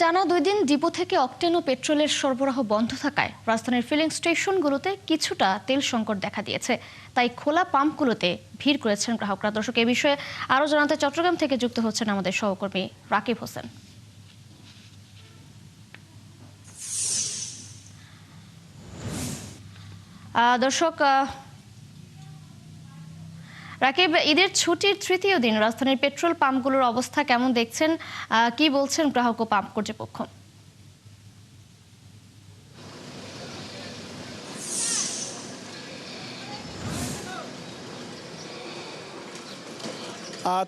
টানা 2 দিন ডিপো থেকে অকটেন ও পেট্রোলের সরবরাহ বন্ধ থাকায় রাজধানীর ফিলিং স্টেশনগুলোতে কিছুটা তেল সংকট দেখা দিয়েছে। তাই খোলা পাম্পগুলোতে ভিড় করেছেন গ্রাহকরা। দর্শক, এ বিষয়ে আরও জানাতে চট্টগ্রাম থেকে যুক্ত হচ্ছেন আমাদের সহকর্মী রাকিব হোসেন। দর্শক, রাকিব, ঈদের ছুটির তৃতীয় দিন রাজধানীর পেট্রোল পাম্পগুলোর অবস্থা কেমন দেখছেন? কি বলছেন গ্রাহক ও পাম্প কর্তৃপক্ষ?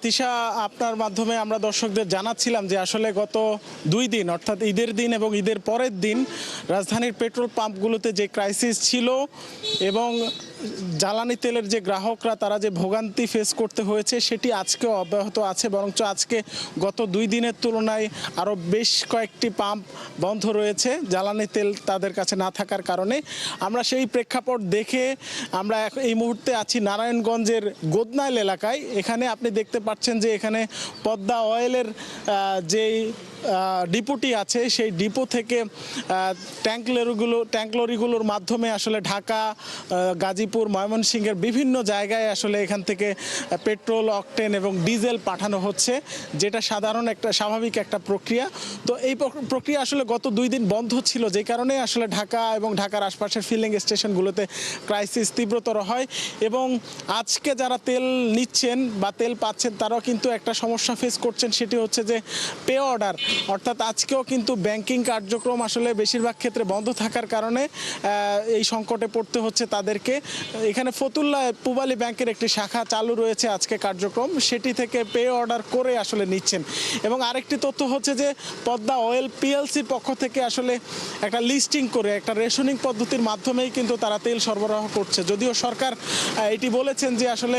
তিশা, আপনার মাধ্যমে আমরা দর্শকদের জানাচ্ছিলাম যে আসলে গত 2 দিন অর্থাৎ ঈদের দিন এবং ঈদের পরের দিন রাজধানীর পেট্রোল পাম্পগুলোতে যে ক্রাইসিস ছিল এবং জ্বালানি তেলের যে গ্রাহকরা তারা যে ভোগান্তি ফেস করতে হয়েছে সেটি আজকেও অব্যাহত আছে। বরঞ্চ আজকে গত 2 দিনের তুলনায় আরও বেশ কয়েকটি পাম্প বন্ধ রয়েছে জ্বালানি তেল তাদের কাছে না থাকার কারণে। আমরা সেই প্রেক্ষাপট দেখে আমরা এই মুহূর্তে আছি নারায়ণগঞ্জের গোদনাইল এলাকায়। এখানে আপনি দেখতে পাচ্ছেন যে এখানে পদ্মা অয়েলের যেই ডিপোটি আছে সেই ডিপো থেকে ট্যাঙ্ক লরিগুলোর মাধ্যমে আসলে ঢাকা, গাজীপুর, ময়মনসিংহের বিভিন্ন জায়গায় আসলে এখান থেকে পেট্রোল, অকটেন এবং ডিজেল পাঠানো হচ্ছে, যেটা স্বাভাবিক একটা প্রক্রিয়া। তো এই প্রক্রিয়া আসলে গত 2 দিন বন্ধ ছিল, যে কারণে আসলে ঢাকা এবং ঢাকার আশপাশের ফিলিং স্টেশনগুলোতে ক্রাইসিস তীব্রতর হয়। এবং আজকে যারা তেল নিচ্ছেন বা তেল পাচ্ছেন তারাও কিন্তু একটা সমস্যা ফেস করছেন, সেটি হচ্ছে যে পে অর্ডার, অর্থাৎ আজকেও কিন্তু ব্যাংকিং কার্যক্রম আসলে বেশিরভাগ ক্ষেত্রে বন্ধ থাকার কারণে এই সংকটে পড়তে হচ্ছে তাদেরকে। এখানে ফতুল্লা পূবালী ব্যাংকের একটি শাখা চালু রয়েছে আজকে কার্যক্রম, সেটি থেকে পে অর্ডার করে আসলে নিচ্ছেন। এবং আরেকটি তথ্য হচ্ছে যে পদ্মা অয়েল পিএলসির পক্ষ থেকে আসলে একটা লিস্টিং করে একটা রেশনিং পদ্ধতির মাধ্যমেই কিন্তু তারা তেল সরবরাহ করছে। যদিও সরকার এটি বলেছেন যে আসলে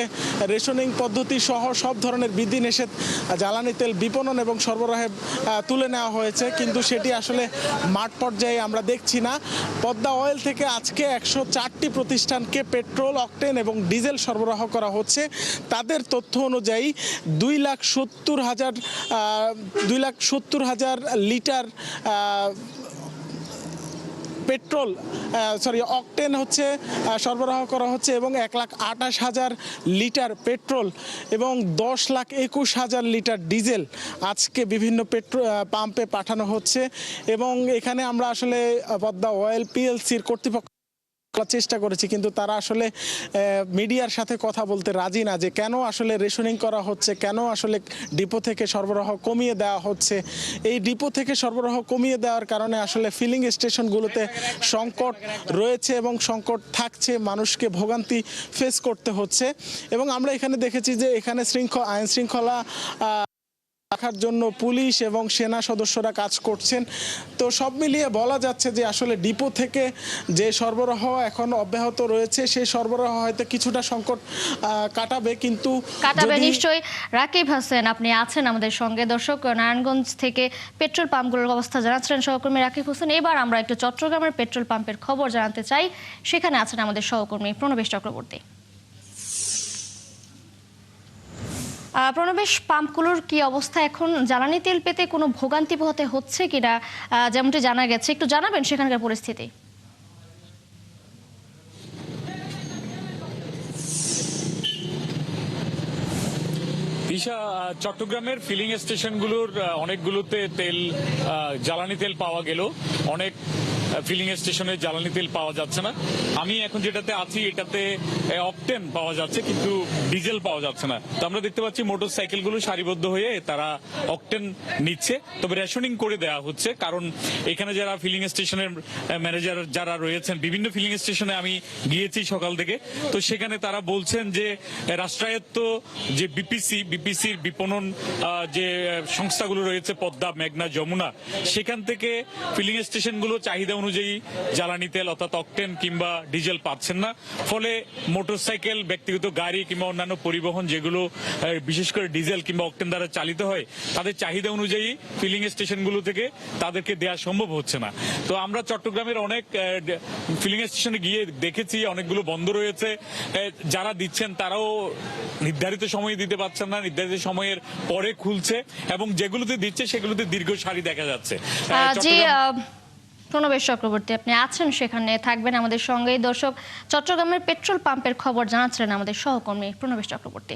রেশনিং পদ্ধতি সহ সব ধরনের বিধিনিষেধ জ্বালানি তেল বিপণন এবং সরবরাহে তুলে নেওয়া হয়েছে, কিন্তু সেটি আসলে মাঠ পর্যায়ে আমরা দেখছি না। পদ্মা অয়েল থেকে আজকে 104টি প্রতিষ্ঠানকে পেট্রোল, অকটেন এবং ডিজেল সরবরাহ করা হচ্ছে। তাদের তথ্য অনুযায়ী 2,70,000 লিটার অকটেন হচ্ছে সরবরাহ করা হচ্ছে এবং 1,28,000 লিটার পেট্রোল এবং 10,21,000 লিটার ডিজেল আজকে বিভিন্ন পাম্পে পাঠানো হচ্ছে। এবং এখানে আমরা আসলে পদ্মা অয়েল পিএলসির কর্তৃপক্ষ চেষ্টা করেছি, কিন্তু তারা আসলে মিডিয়ার সাথে কথা বলতে রাজি না, যে কেন আসলে রেশনিং করা হচ্ছে, কেন আসলে ডিপো থেকে সরবরাহ কমিয়ে দেওয়া হচ্ছে। এই ডিপো থেকে সরবরাহ কমিয়ে দেওয়ার কারণে আসলে ফিলিং স্টেশনগুলোতে সংকট রয়েছে এবং সংকট থাকছে, মানুষকে ভোগান্তি ফেস করতে হচ্ছে। এবং আমরা এখানে দেখেছি যে এখানে আইন শৃঙ্খলা রাখার জন্য পুলিশ এবং সেনা সদস্যরা কাজ করছেন। তো সব মিলিয়ে বলা যাচ্ছে যে আসলে ডিপো থেকে যে সরবরাহ এখন অব্যাহত রয়েছে সেই সরবরাহ হয়তো কিছুটা সংকট কাটাবে, কিন্তু নিশ্চয়ই। রাকিব হোসেন, আপনি আছেন আমাদের সঙ্গে। দর্শক, নারায়ণগঞ্জ থেকে পেট্রোল পাম্পগুলোর অবস্থা জানাচ্ছিলেন সহকর্মী রাকিব হোসেন। এবার আমরা একটু চট্টগ্রামের পেট্রোল পাম্পের খবর জানাতে চাই। সেখানে আছেন আমাদের সহকর্মী প্রণবেশ চক্রবর্তী। প্রণবেশ, পাম্পগুলোর কি অবস্থা এখন? জ্বালানি তেল পেতে কোনো ভোগান্তি পোহাতে হচ্ছে কিনা, যেমনটি জানা গেছে, একটু জানাবেন সেখানকার পরিস্থিতি। চট্টগ্রামের ফিলিং স্টেশনগুলোর অনেকগুলোতে জ্বালানি তেল পাওয়া গেল, অনেক ফিলিং স্টেশনে জ্বালানি তেল পাওয়া যাচ্ছে না। আমি এখন যেটাতে আছি এটাতে অকটেন পাওয়া যাচ্ছে, কিন্তু ডিজেল পাওয়া যাচ্ছে না। তো আমরা দেখতে পাচ্ছি মোটর সাইকেলগুলো সারিবদ্ধ হয়ে তারা অকটেন নিচ্ছে, তবে রেশনিং করে দেওয়া হচ্ছে। কারণ এখানে যারা ফিলিং স্টেশনের ম্যানেজার যারা রয়েছেন, বিভিন্ন ফিলিং স্টেশনে আমি গিয়েছি সকাল থেকে, তো সেখানে তারা বলছেন যে রাষ্ট্রায়ত্ত যে বিপিসির বিপণন যে সংস্থাগুলো রয়েছে, পদ্মা, মেঘনা, যমুনা, সেখান থেকে ফিলিং স্টেশনগুলো চাহিদা অনুযায়ী জ্বালানি তেল অর্থাৎ অকটেন কিংবা ডিজেল পাচ্ছেন না। ফলে মোটরসাইকেল, ব্যক্তিগত গাড়ি কিংবা অন্যান্য পরিবহন যেগুলো বিশেষ করে ডিজেল কিংবা অকটেন দ্বারা চালিত হয়, তাদের চাহিদা অনুযায়ী ফিলিং স্টেশনগুলো থেকে তাদেরকে দেওয়া সম্ভব হচ্ছে না। তো আমরা চট্টগ্রামের অনেক ফিলিং স্টেশনে গিয়ে দেখেছি অনেকগুলো বন্ধ রয়েছে। যারা দিচ্ছেন তারাও নির্ধারিত সময়ে দিতে পারছেন না, নির্ধারিত সময়ের পরে খুলছে, এবং যেগুলোতে দিচ্ছে সেগুলোতে দীর্ঘ সারি দেখা যাচ্ছে। জি, প্রণবেশ চক্রবর্তী আপনি আছেন, সেখানে থাকবেন আমাদের সঙ্গেই। দর্শক, চট্টগ্রামের পেট্রোল পাম্পের খবর জানাচ্ছিলেন আমাদের সহকর্মী প্রণবেশ চক্রবর্তী।